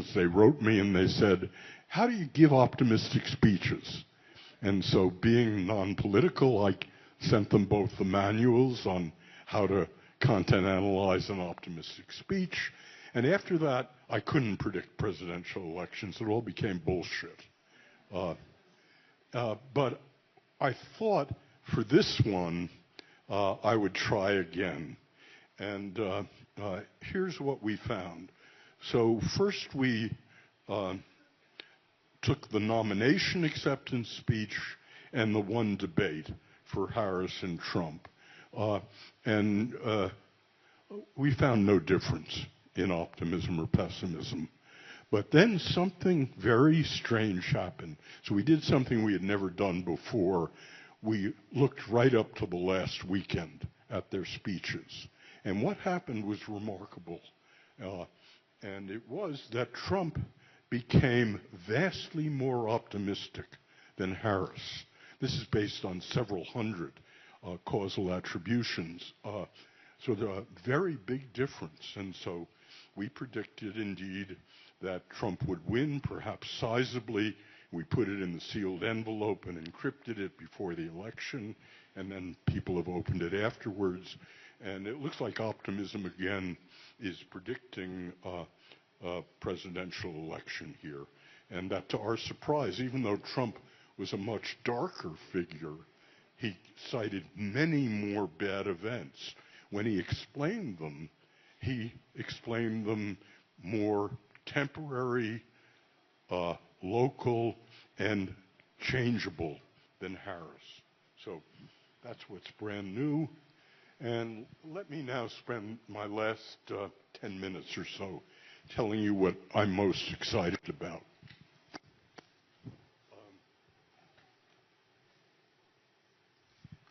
elections, they wrote me and they said, how do you give optimistic speeches? And so being non-political, I sent them both the manuals on how to content analyze an optimistic speech. And after that, I couldn't predict presidential elections. It all became bullshit. But I thought for this one, I would try again. And here's what we found. So first we took the nomination acceptance speech and the one debate for Harris and Trump. And we found no difference in optimism or pessimism. But then something very strange happened. So we did something we had never done before. We looked right up to the last weekend at their speeches. And what happened was remarkable. And it was that Trump became vastly more optimistic than Harris. This is based on several hundred causal attributions. So there's a very big difference. And so we predicted, indeed, that Trump would win, perhaps sizably. We put it in the sealed envelope and encrypted it before the election, and then people have opened it afterwards. And it looks like optimism, again, is predicting a presidential election here. And that, to our surprise, even though Trump was a much darker figure, he cited many more bad events. When he explained them more temporary, local, and changeable than Harris. So that's what's brand new. And let me now spend my last 10 minutes or so telling you what I'm most excited about.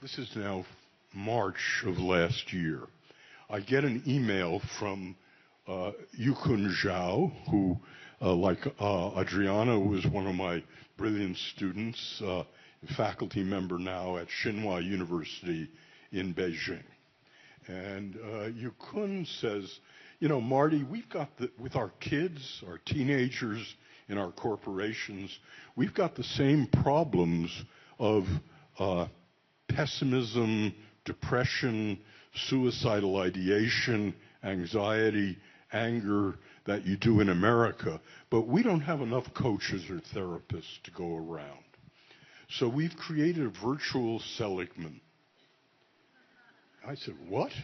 This is now March of last year. I get an email from Yukun Zhao, who, like Adriana, was one of my brilliant students, faculty member now at Tsinghua University in Beijing. And Yukun says, you know, Marty, we've got with our kids, our teenagers in our corporations, we've got the same problems of pessimism, depression, suicidal ideation, anxiety, anger that you do in America, but we don't have enough coaches or therapists to go around. So we've created a virtual Seligman. I said, what? He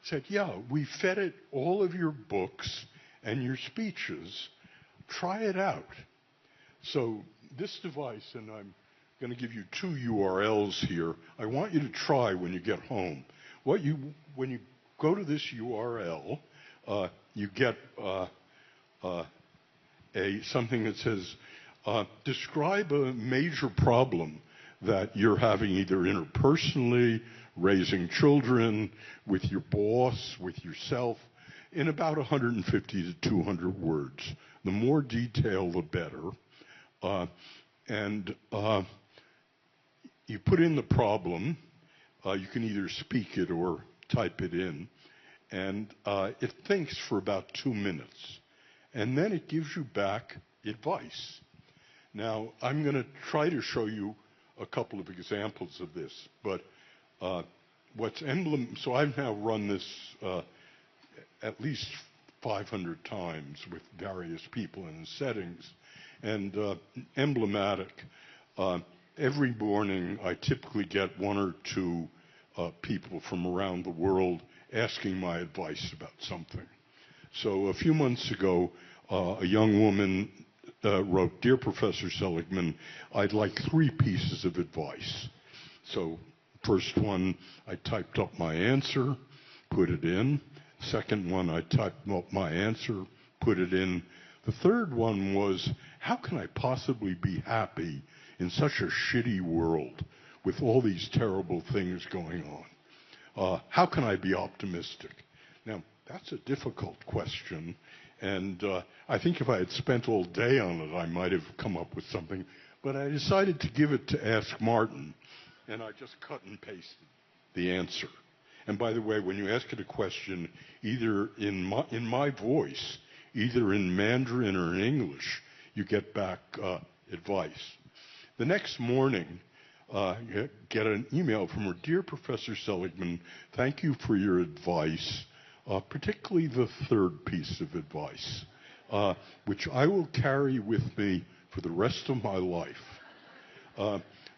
said, yeah, we fed it all of your books and your speeches. Try it out. So this device, and I'm going to give you 2 URLs here. I want you to try when you get home. When you go to this URL, you get something that says, describe a major problem that you're having either interpersonally, raising children, with your boss, with yourself, in about 150 to 200 words. The more detail, the better. You put in the problem. You can either speak it or type it in. And it thinks for about 2 minutes. And then it gives you back advice. Now, I'm going to try to show you a couple of examples of this. But so I've now run this at least 500 times with various people in settings. And emblematic, every morning I typically get 1 or 2 people from around the world asking my advice about something. So a few months ago, a young woman wrote, Dear Professor Seligman, I'd like 3 pieces of advice. So first one, I typed up my answer, put it in. Second one, I typed up my answer, put it in. The third one was, how can I possibly be happy in such a shitty world with all these terrible things going on? How can I be optimistic? Now, that's a difficult question, and I think if I had spent all day on it, I might have come up with something. But I decided to give it to Ask Martin, and I just cut and pasted the answer. And by the way, when you ask it a question, either in my voice, either in Mandarin or in English, you get back advice. The next morning, you get an email from her, "Dear Professor Seligman, thank you for your advice, particularly the third piece of advice, which I will carry with me for the rest of my life."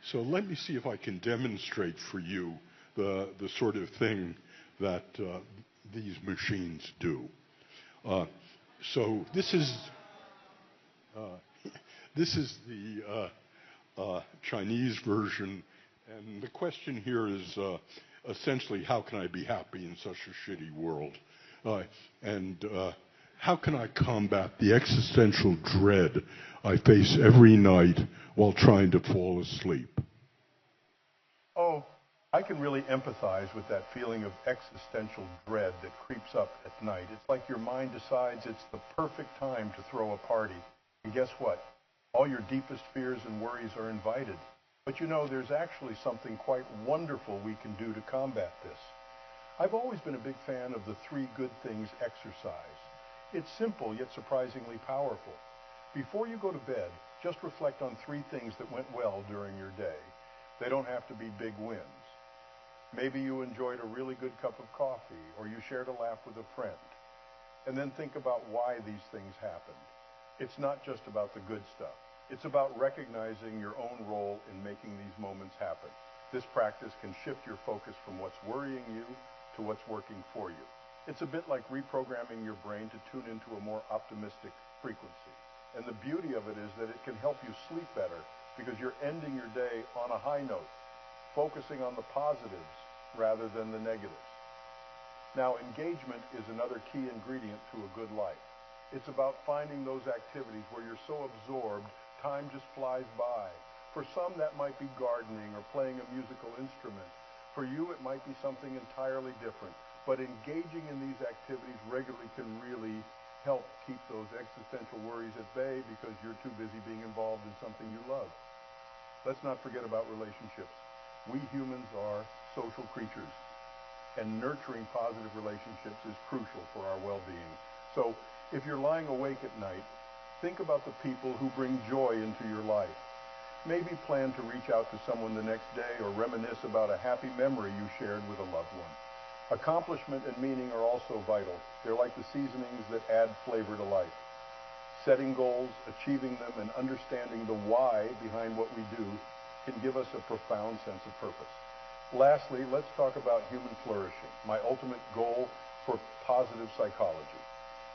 So let me see if I can demonstrate for you the sort of thing that these machines do. So this is the Chinese version, and the question here is essentially, how can I be happy in such a shitty world? And how can I combat the existential dread I face every night while trying to fall asleep? Oh, I can really empathize with that feeling of existential dread that creeps up at night. It's like your mind decides it's the perfect time to throw a party. And guess what? All your deepest fears and worries are invited. But you know, there's actually something quite wonderful we can do to combat this. I've always been a big fan of the 3 good things exercise. It's simple yet surprisingly powerful. Before you go to bed, just reflect on 3 things that went well during your day. They don't have to be big wins. Maybe you enjoyed a really good cup of coffee, or you shared a laugh with a friend. And then think about why these things happened. It's not just about the good stuff. It's about recognizing your own role in making these moments happen. This practice can shift your focus from what's worrying you to what's working for you. It's a bit like reprogramming your brain to tune into a more optimistic frequency. And the beauty of it is that it can help you sleep better because you're ending your day on a high note, focusing on the positives rather than the negatives. Now, engagement is another key ingredient to a good life. It's about finding those activities where you're so absorbed, time just flies by. For some, that might be gardening or playing a musical instrument. For you, it might be something entirely different. But engaging in these activities regularly can really help keep those existential worries at bay because you're too busy being involved in something you love. Let's not forget about relationships. We humans are social creatures, and nurturing positive relationships is crucial for our well-being. So if you're lying awake at night, think about the people who bring joy into your life. Maybe plan to reach out to someone the next day or reminisce about a happy memory you shared with a loved one. Accomplishment and meaning are also vital. They're like the seasonings that add flavor to life. Setting goals, achieving them, and understanding the why behind what we do can give us a profound sense of purpose. Lastly, let's talk about human flourishing, my ultimate goal for positive psychology.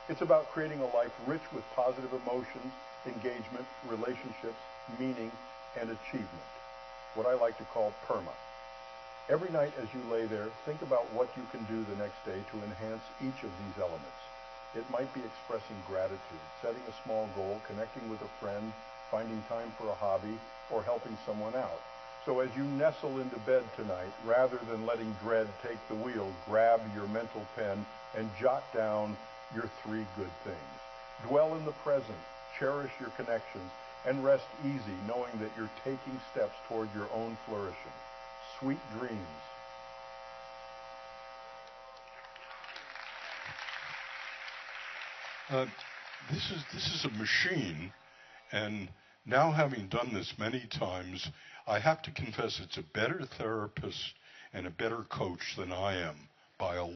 It's about creating a life rich with positive emotions, engagement, relationships, meaning, and achievement, what I like to call PERMA. Every night as you lay there, think about what you can do the next day to enhance each of these elements. It might be expressing gratitude, setting a small goal, connecting with a friend, finding time for a hobby, or helping someone out. So as you nestle into bed tonight, rather than letting dread take the wheel, grab your mental pen and jot down your 3 good things. Dwell in the present, cherish your connections, and rest easy knowing that you're taking steps toward your own flourishing. Sweet dreams. This is a machine, and now having done this many times, I have to confess it's a better therapist and a better coach than I am by a